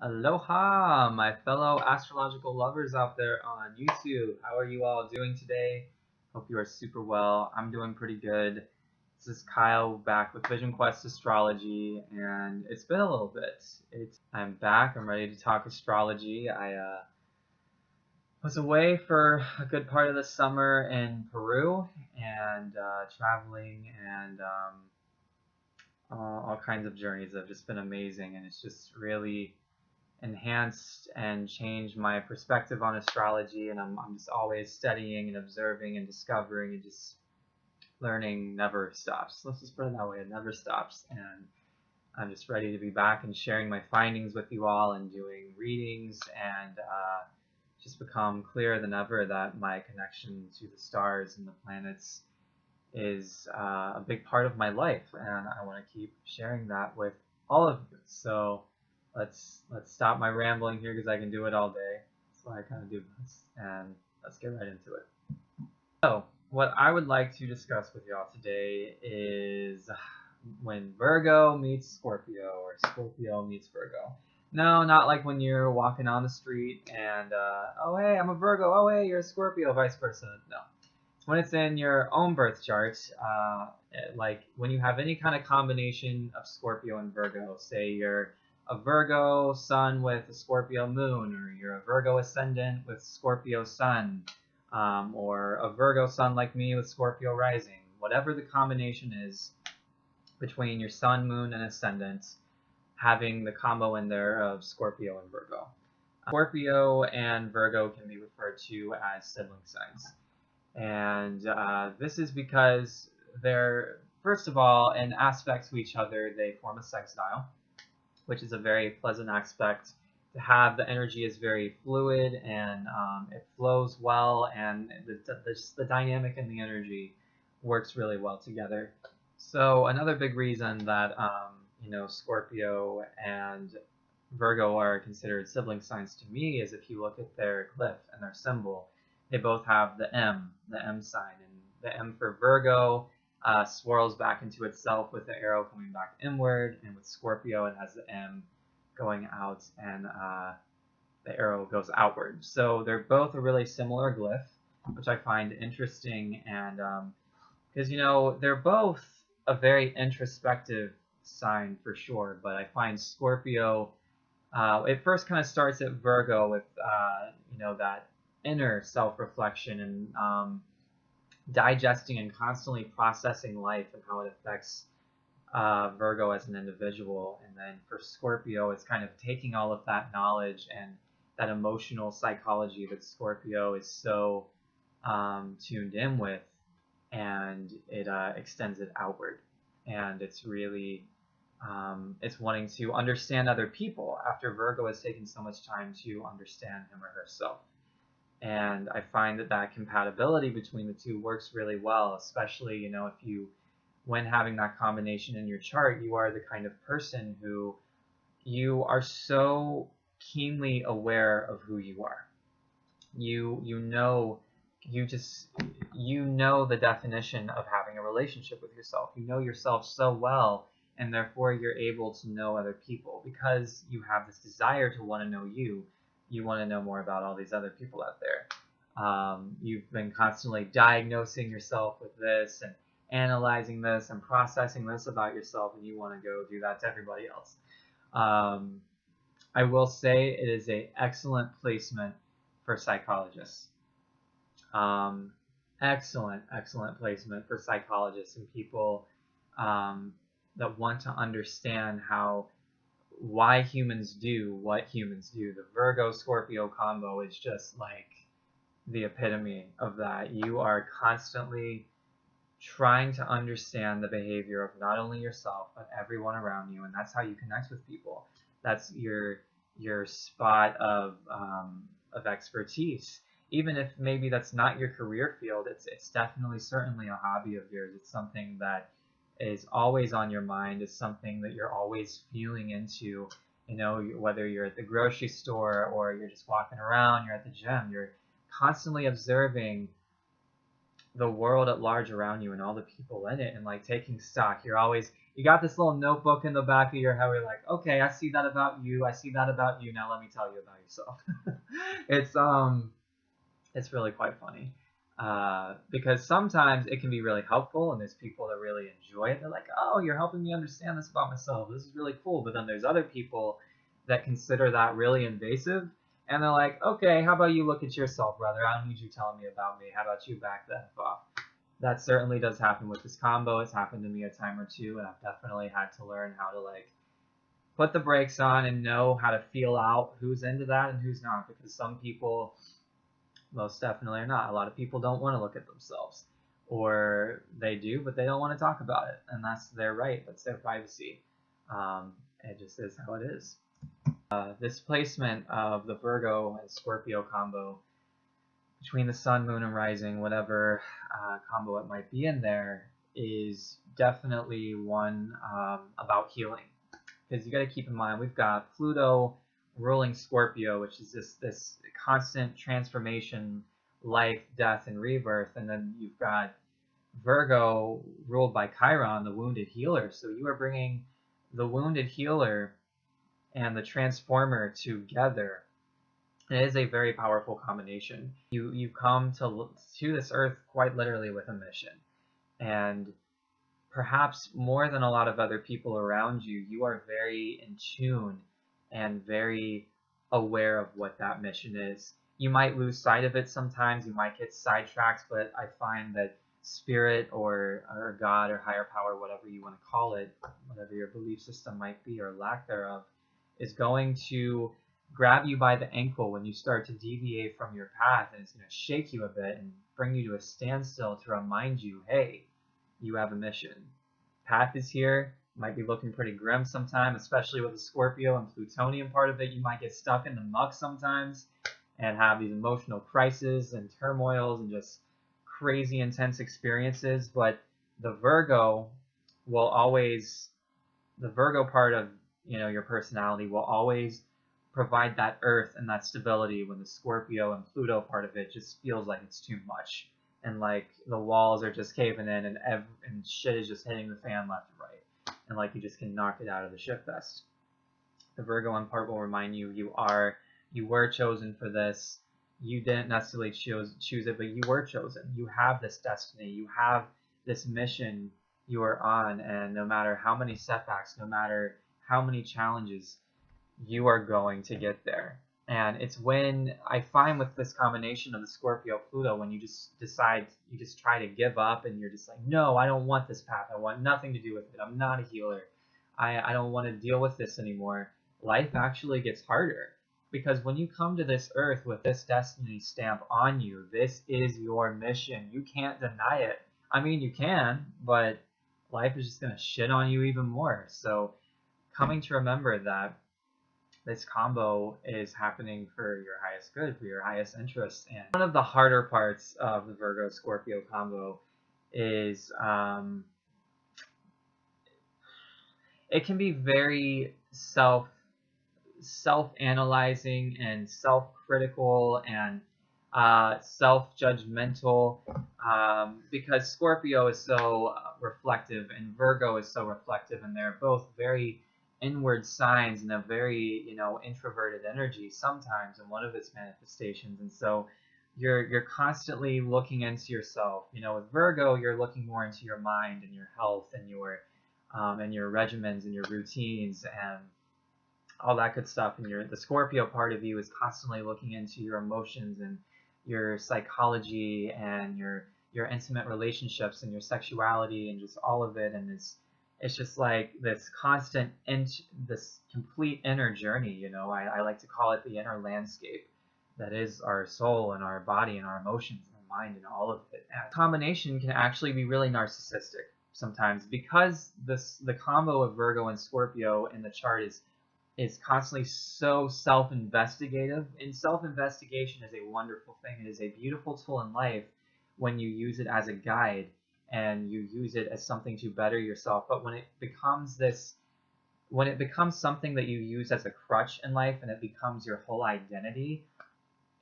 Aloha, my fellow astrological lovers out there on YouTube. How are you all doing today? Hope you are super well. I'm doing pretty good. This is Kyle back with Vision Quest Astrology, and it's been a little bit. I'm back. I'm ready to talk astrology. I was away for a good part of the summer in Peru and traveling and all kinds of journeys have just been amazing, and it's just really enhanced and changed my perspective on astrology. And I'm just always studying and observing and discovering, and just learning never stops. Let's just put it that way. It never stops. And I'm just ready to be back and sharing my findings with you all and doing readings and just become clearer than ever that my connection to the stars and the planets is a big part of my life, and I want to keep sharing that with all of you. So let's stop my rambling here because I can do it all day. That's why I kind of do this, and let's get right into it. So what I would like to discuss with y'all today is when Virgo meets Scorpio or Scorpio meets Virgo. No, not like when you're walking on the street and oh hey, I'm a Virgo, oh hey, you're a Scorpio, vice versa. No, when it's in your own birth chart, like when you have any kind of combination of Scorpio and Virgo, say you're a Virgo sun with a Scorpio moon, or you're a Virgo ascendant with Scorpio sun, or a Virgo sun like me with Scorpio rising, whatever the combination is between your sun, moon, and ascendant, having the combo in there of Scorpio and Virgo. Scorpio and Virgo can be referred to as sibling signs. And this is because they're, first of all, in aspect to each other, they form a sextile, which is a very pleasant aspect to have. The energy is very fluid and it flows well, and the dynamic and the energy works really well together. So another big reason that Scorpio and Virgo are considered sibling signs to me is if you look at their glyph and their symbol, they both have the M sign, and the M for Virgo swirls back into itself with the arrow coming back inward, and with Scorpio it has the M going out and the arrow goes outward. So they're both a really similar glyph, which I find interesting, and because they're both a very introspective sign for sure, but I find Scorpio, it first kind of starts at Virgo with that inner self-reflection and digesting and constantly processing life and how it affects Virgo as an individual. And then for Scorpio, it's kind of taking all of that knowledge and that emotional psychology that Scorpio is so tuned in with, and it extends it outward. And it's really it's wanting to understand other people after Virgo has taken so much time to understand him or herself. And I find that compatibility between the two works really well, especially if when having that combination in your chart, you are the kind of person who you are so keenly aware of who you are. You know the definition of having a relationship with yourself. You know yourself so well, and therefore you're able to know other people because you have this desire to want to know you. You want to know more about all these other people out there. You've been constantly diagnosing yourself with this and analyzing this and processing this about yourself, and you want to go do that to everybody else. I will say it is an excellent placement for psychologists. Excellent placement for psychologists and people that want to understand why humans do what humans do. The Virgo Scorpio combo is just like the epitome of that. You are constantly trying to understand the behavior of not only yourself but everyone around you, and that's how you connect with people. That's your spot of expertise. Even if maybe that's not your career field, it's definitely certainly a hobby of yours. It's something that is always on your mind. It's something that you're always feeling into. Whether you're at the grocery store or you're just walking around, you're at the gym, you're constantly observing the world at large around you and all the people in it, and like taking stock. You got this little notebook in the back of your head where you're like, okay, I see that about you, I see that about you, now let me tell you about yourself. It's really quite funny. Because sometimes it can be really helpful, and there's people that really enjoy it. They're like, oh, you're helping me understand this about myself. This is really cool. But then there's other people that consider that really invasive, and they're like, okay, how about you look at yourself, brother? I don't need you telling me about me. How about you back the F off? That certainly does happen with this combo. It's happened to me a time or two, and I've definitely had to learn how to like put the brakes on and know how to feel out who's into that and who's not, because some people most definitely are not. A lot of people don't want to look at themselves, or they do, but they don't want to talk about it, and that's their right. That's their privacy. It just is how it is. This placement of the Virgo and Scorpio combo between the sun, moon, and rising, whatever combo it might be in there, is definitely one about healing. Because you got to keep in mind, we've got Pluto ruling Scorpio, which is this constant transformation, life, death, and rebirth. And then you've got Virgo ruled by Chiron, the wounded healer. So you are bringing the wounded healer and the transformer together. It is a very powerful combination. You come to this earth quite literally with a mission. And perhaps more than a lot of other people around you, you are very in tune and very aware of what that mission is. You might lose sight of it sometimes, you might get sidetracked, but I find that spirit or God or higher power, whatever you want to call it, whatever your belief system might be or lack thereof, is going to grab you by the ankle when you start to deviate from your path, and it's going to shake you a bit and bring you to a standstill to remind you, hey, you have a mission. Path is here. Might be looking pretty grim sometimes, especially with the Scorpio and Plutonian part of it. You might get stuck in the muck sometimes and have these emotional crises and turmoils and just crazy intense experiences. But the Virgo part of your personality will always provide that earth and that stability, when the Scorpio and Pluto part of it just feels like it's too much, and like the walls are just caving in, and shit is just hitting the fan left and right, and like you just can knock it out of the shitfest. The Virgo one part will remind you you were chosen for this. You didn't necessarily choose it, but you were chosen. You have this destiny. You have this mission you are on, and no matter how many setbacks, no matter how many challenges, you are going to get there. And it's when I find with this combination of the Scorpio Pluto, when you just try to give up, and you're just like, no, I don't want this path. I want nothing to do with it. I'm not a healer. I don't want to deal with this anymore. Life actually gets harder, because when you come to this earth with this destiny stamp on you, this is your mission. You can't deny it. I mean, you can, but life is just going to shit on you even more. So coming to remember that this combo is happening for your highest good, for your highest interest. And one of the harder parts of the Virgo Scorpio combo is it can be very self-analyzing and self-critical and self-judgmental, because Scorpio is so reflective and Virgo is so reflective, and they're both very inward signs and a very introverted energy sometimes in one of its manifestations. And so you're constantly looking into yourself. With Virgo, you're looking more into your mind and your health and your regimens and your routines and all that good stuff. And the Scorpio part of you is constantly looking into your emotions and your psychology and your intimate relationships and your sexuality and just all of it. And it's just like this constant, this complete inner journey. I like to call it the inner landscape that is our soul and our body and our emotions and our mind and all of it. And combination can actually be really narcissistic sometimes, because the combo of Virgo and Scorpio in the chart is constantly so self-investigative. And self-investigation is a wonderful thing. It is a beautiful tool in life when you use it as a guide and you use it as something to better yourself. But when it becomes something that you use as a crutch in life, and it becomes your whole identity,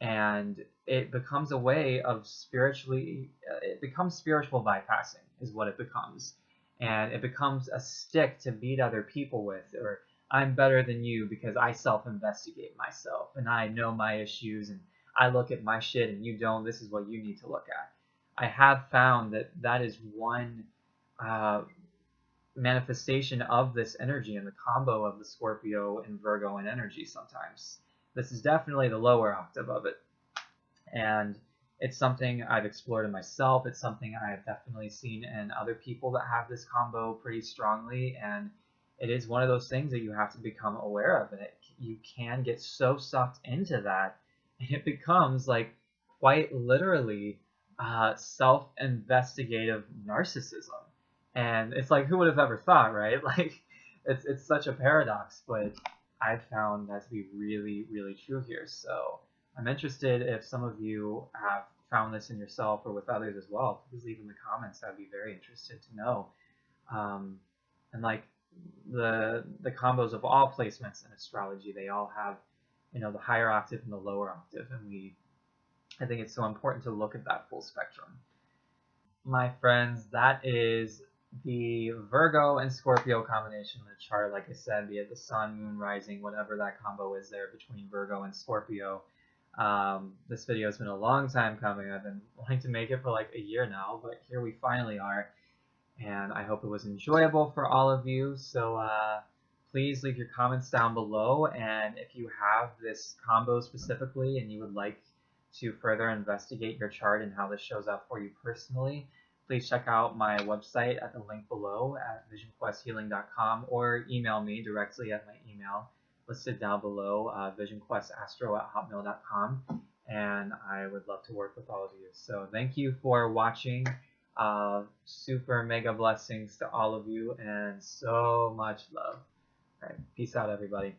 and it becomes a way of it becomes spiritual bypassing is what it becomes, and it becomes a stick to beat other people with, or I'm better than you because I self-investigate myself and I know my issues and I look at my shit and you don't. This is what you need to look at. I have found that that is one uh, manifestation of this energy and the combo of the Scorpio and Virgo and energy sometimes. This is definitely the lower octave of it. And it's something I've explored in myself. It's something I've definitely seen in other people that have this combo pretty strongly. And it is one of those things that you have to become aware of. And you can get so sucked into that. And it becomes like quite literally self-investigative narcissism. And it's like, who would have ever thought, right? Like, it's such a paradox, but I've found that to be really, really true here. So I'm interested if some of you have found this in yourself or with others as well. Please leave in the comments. I'd be very interested to know. And like the combos of all placements in astrology, they all have, the higher octave and the lower octave, and I think it's so important to look at that full spectrum. My friends, that is the Virgo and Scorpio combination of the chart. Like I said, be it the sun, moon, rising, whatever that combo is there between Virgo and Scorpio. This video has been a long time coming. I've been wanting to make it for like a year now, but here we finally are. And I hope it was enjoyable for all of you. So please leave your comments down below. And if you have this combo specifically and you would like to further investigate your chart and how this shows up for you personally, please check out my website at the link below at visionquesthealing.com, or email me directly at my email listed down below, visionquestastro@hotmail.com, and I would love to work with all of you. So thank you for watching. Super mega blessings to all of you and so much love. All right, peace out, everybody.